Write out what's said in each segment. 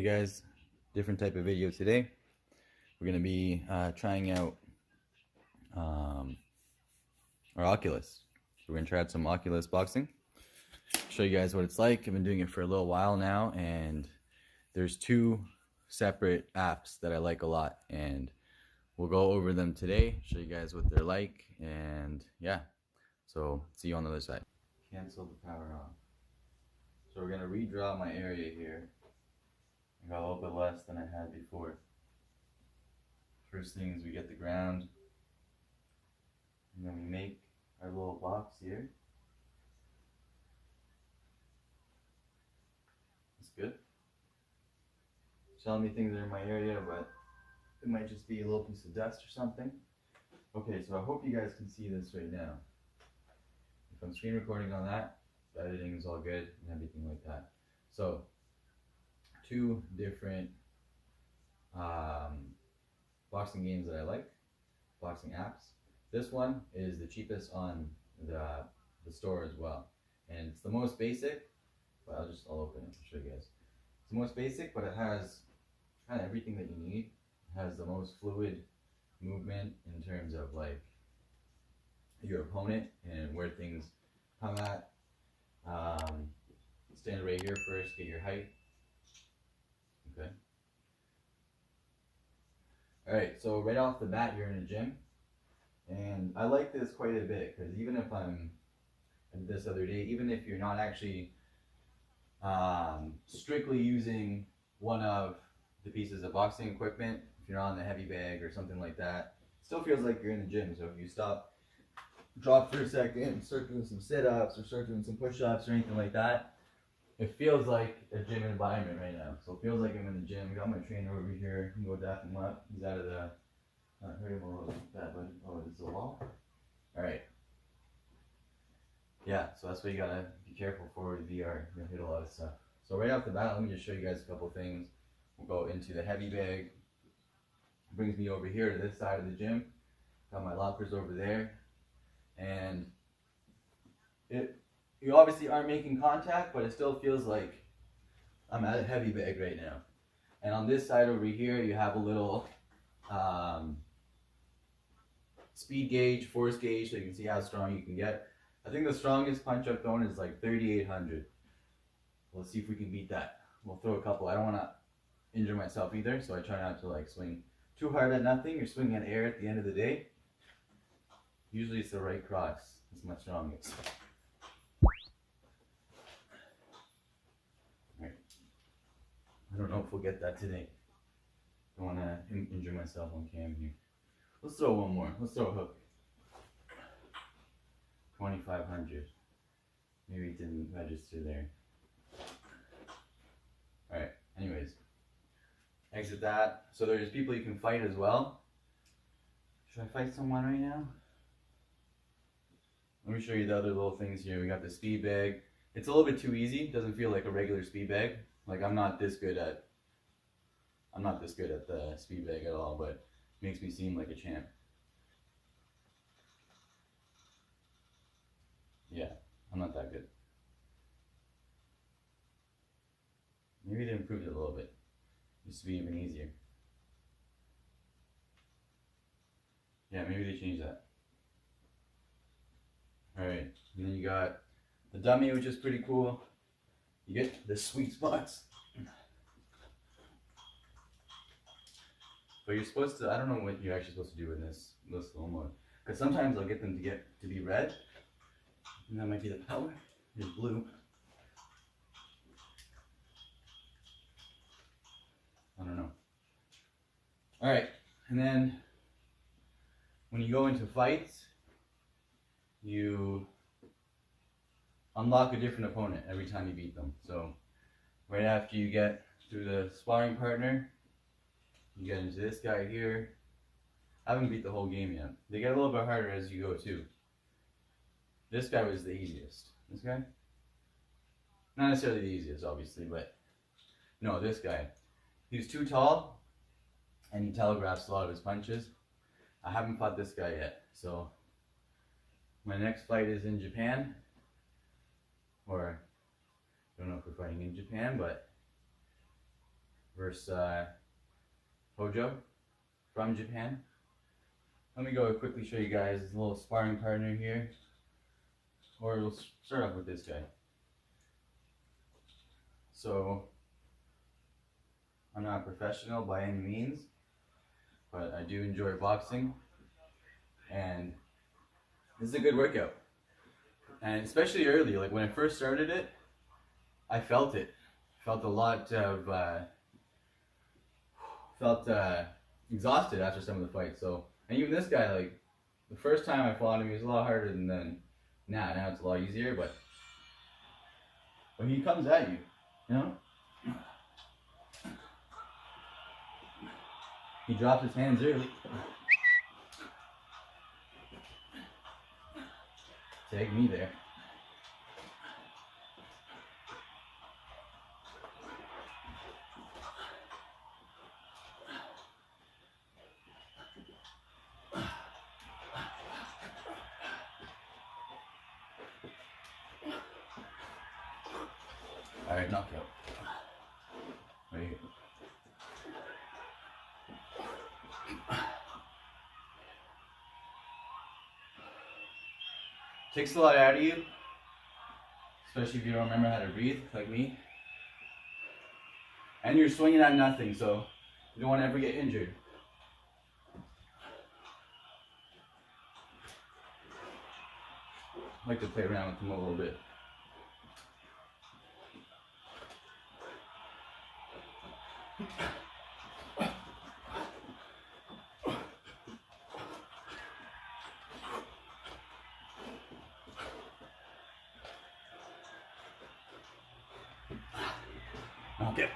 guys different type of video today. We're going to be trying out our Oculus. So we're going to try out some Oculus boxing. Show you guys what it's like. I've been doing it for a little while now, and there's two separate apps that I like a lot, and we'll go over them today, show you guys what they're like, and yeah, so see you on the other side. Cancel the power on. So we're going to redraw my area here. I got a little bit less than I had before. First thing is we get the ground, and then we make our little box here. That's good. Telling me things are in my area, but it might just be a little piece of dust or something. Okay, so I hope you guys can see this right now. If I'm screen recording on that, the editing is all good and everything like that. So, two different boxing games that I like, boxing apps. This one is the cheapest on the store as well, and it's the most basic. But I'll open it to show you guys. It's the most basic, but it has kind of everything that you need. It has the most fluid movement in terms of like your opponent and where things come at. Stand right here first, get your height. Okay. Alright, so right off the bat you're in a gym, and I like this quite a bit because even if I did this other day, even if you're not actually strictly using one of the pieces of boxing equipment, if you're not on the heavy bag or something like that, it still feels like you're in the gym. So if you drop for a second, start doing some sit-ups or start doing some push-ups or anything like that, it feels like a gym environment right now. So it feels like I'm in the gym. Got my trainer over here. I'm going to go dap him up. He's out of the. I heard him a little bad, but oh, this is a wall. All right. Yeah, so that's why you gotta be careful for the VR. You'll hit a lot of stuff. So right off the bat, let me just show you guys a couple things. We'll go into the heavy bag. Brings me over here to this side of the gym. Got my lockers over there, and you obviously aren't making contact, but it still feels like I'm at a heavy bag right now. And on this side over here, you have a little speed gauge, force gauge, so you can see how strong you can get. I think the strongest punch I've thrown is like 3,800. Let's see if we can beat that. We'll throw a couple. I don't want to injure myself either, so I try not to like swing too hard at nothing. You're swinging at air at the end of the day. Usually it's the right cross. It's my strongest. Alright. I don't know if we'll get that today. Don't want to injure myself on cam here. Let's throw one more. Let's throw a hook. 2,500. Maybe it didn't register there. Alright, anyways. Exit that. So there's people you can fight as well. Should I fight someone right now? Let me show you the other little things here. We got the speed bag. It's a little bit too easy. It doesn't feel like a regular speed bag. Like I'm not this good at the speed bag at all, but it makes me seem like a champ. Yeah, I'm not that good. Maybe they improved it a little bit. It used to be even easier. Yeah, maybe they changed that. Alright, and then you got the dummy, which is pretty cool. You get the sweet spots. But you're supposed to, I don't know what you're actually supposed to do in this slow mode. Because sometimes I'll get them to be red. And that might be the power. Here's blue. I don't know. Alright, and then when you go into fights, you unlock a different opponent every time you beat them. So right after you get through the sparring partner, you get into this guy here. I haven't beat the whole game yet. They get a little bit harder as you go too. This guy was the easiest. This guy? Not necessarily the easiest, obviously, but no, this guy. He's too tall, and he telegraphs a lot of his punches. I haven't fought this guy yet, so my next fight is in Japan, or I don't know if we're fighting in Japan, but versus Hojo from Japan. Let me go quickly show you guys a little sparring partner here. Or we'll start off with this guy. So, I'm not a professional by any means, but I do enjoy boxing, and this is a good workout. And especially early, like when I first started it, I felt it. Felt a lot of, exhausted after some of the fights. So, and even this guy, like the first time I fought him, he was a lot harder than then. Now it's a lot easier, but when he comes at you, you know, he drops his hands early. Take me there. All right, knockout. Right here. Takes a lot out of you, especially if you don't remember how to breathe, like me. And you're swinging at nothing, so you don't want to ever get injured. I like to play around with them a little bit. Okay.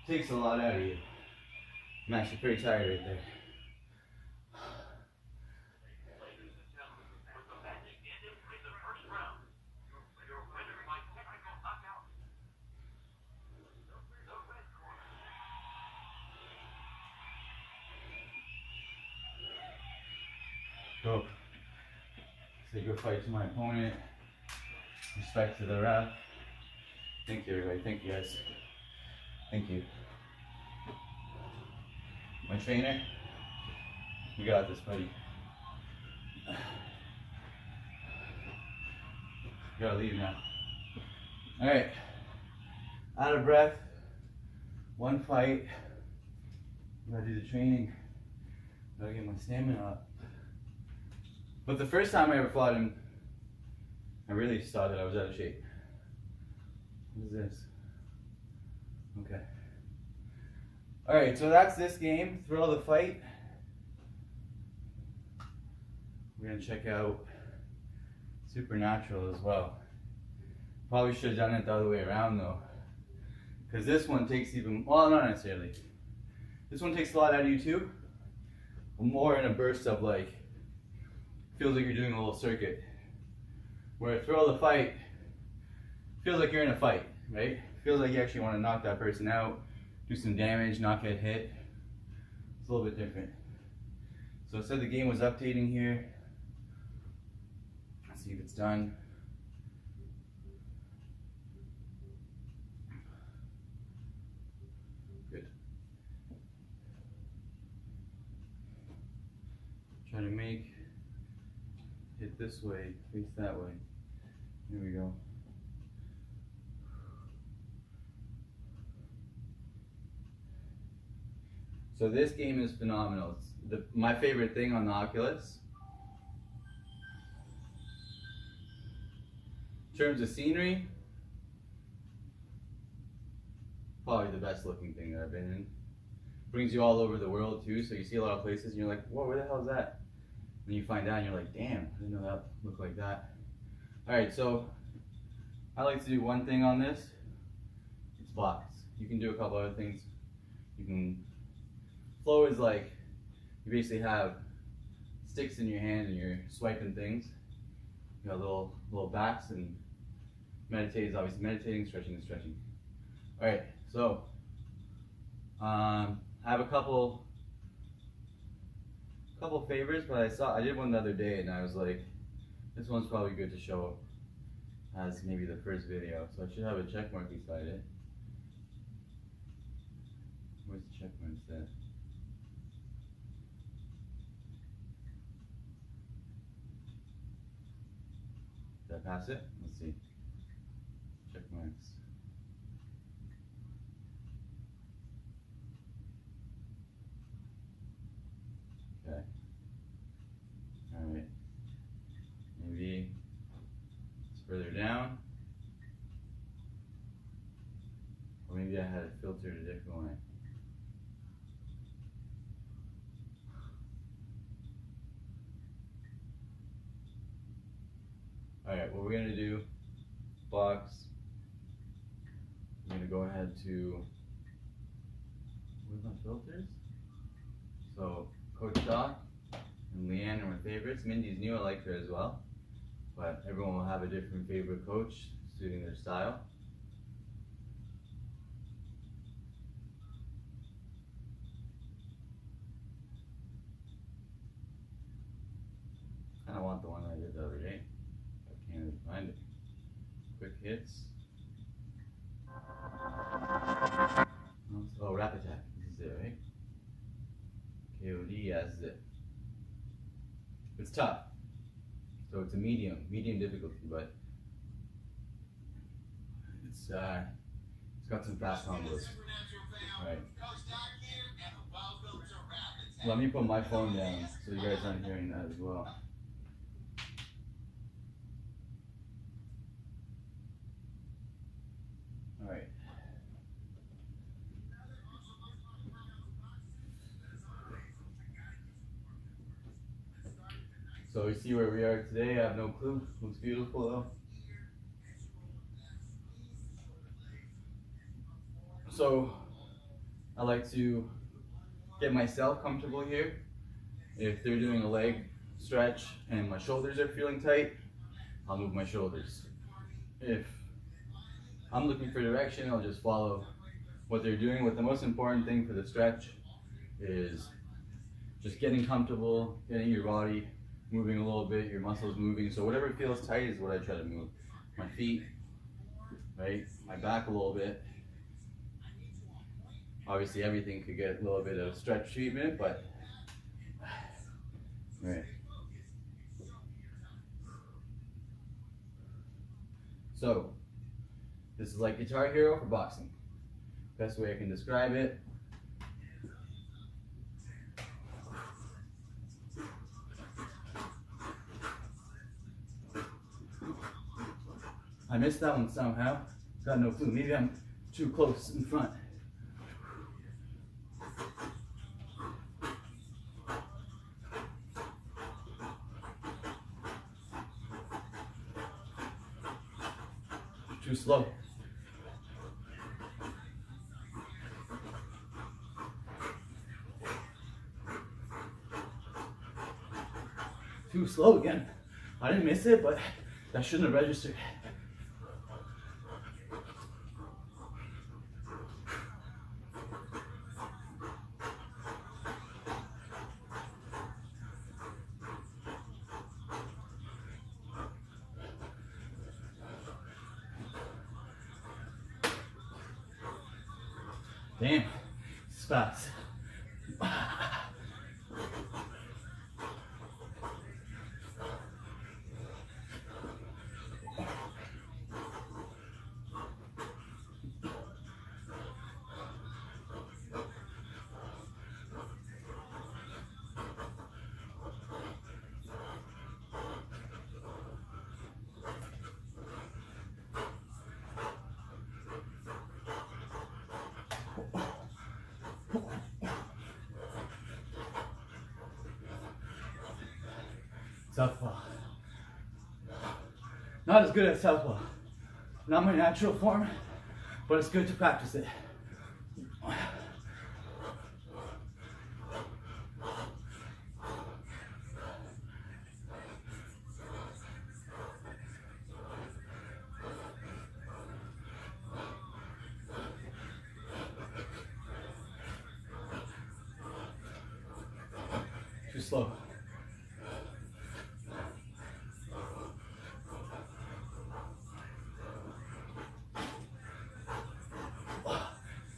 Takes a lot out of you. I'm actually pretty tired right there. Go. Say good fight to my opponent. Respect to the ref. Thank you, everybody. Thank you, guys. Thank you. My trainer, you got this, buddy. You gotta leave now. All right. Out of breath. One fight. Gotta do the training. Gotta get my stamina up. But the first time I ever fought him, I really saw that I was out of shape. What is this? Okay. Alright, so that's this game. Thrill of the fight. We're gonna check out Supernatural as well. Probably should have done it the other way around though. Because this one takes even, well, not necessarily. This one takes a lot out of you too. More in a burst of like, feels like you're doing a little circuit. Where Thrill of the Fight feels like you're in a fight, right? Feels like you actually want to knock that person out, do some damage, not get hit. It's a little bit different. So it said the game was updating here. Let's see if it's done. Good. Try to make it this way, face that way. Here we go. So this game is phenomenal. It's my favorite thing on the Oculus. In terms of scenery, probably the best looking thing that I've been in. Brings you all over the world too, so you see a lot of places and you're like, whoa, where the hell is that? And you find out and you're like, damn, I didn't know that looked like that. Alright, so I like to do one thing on this. It's box. You can do a couple other things. You can, flow is like, you basically have sticks in your hand and you're swiping things. You got little backs and meditate is obviously meditating, stretching and stretching. All right, so I have a couple favorites, but I did one the other day and I was like, this one's probably good to show as maybe the first video. So I should have a check mark beside it. Where's the check mark set? Did I pass it? Let's see. Check marks. Okay. Alright. Maybe it's further down. Or maybe I had it filtered a different way. Alright, what we're going to do, box, I'm going to go ahead to, where's my filters? So, Coach Shaw and Leanne are my favorites. Mindy's new, I like her as well. But everyone will have a different favorite coach suiting their style. I want the one I did the other day. I can't even find it. Quick hits. Oh, Rap Attack. This is it, right? KOD, yeah, this is it. It's tough. So it's a medium difficulty, but it's got some fast combos. Alright. Let me put my phone down so you guys aren't hearing that as well. Alright. So you see where we are today. I have no clue. Looks beautiful though. So I like to get myself comfortable here. If they're doing a leg stretch and my shoulders are feeling tight, I'll move my shoulders. If I'm looking for direction, I'll just follow what they're doing. But the most important thing for the stretch is just getting comfortable, getting your body moving a little bit, your muscles moving. So whatever feels tight is what I try to move. My feet, right? My back a little bit. Obviously everything could get a little bit of stretch treatment, but right. So this is like Guitar Hero for boxing. Best way I can describe it. I missed that one somehow. Got no clue. Maybe I'm too close in front. Too slow. Too slow again. I didn't miss it, but that shouldn't have registered. Damn, it's fast. Southpaw. Not as good as southpaw. Not my natural form, but it's good to practice it. slow.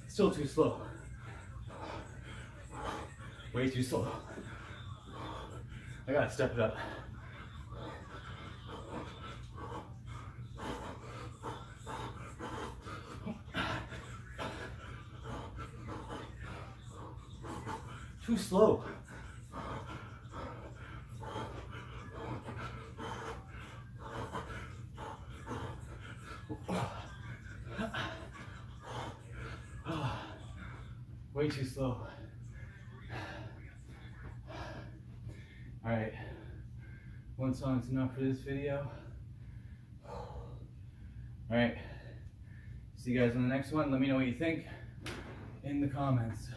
Still too slow. Way too slow. I gotta step it up. Too slow. Way too slow. All right, one song's enough for this video. All right, see you guys on the next one. Let me know what you think in the comments.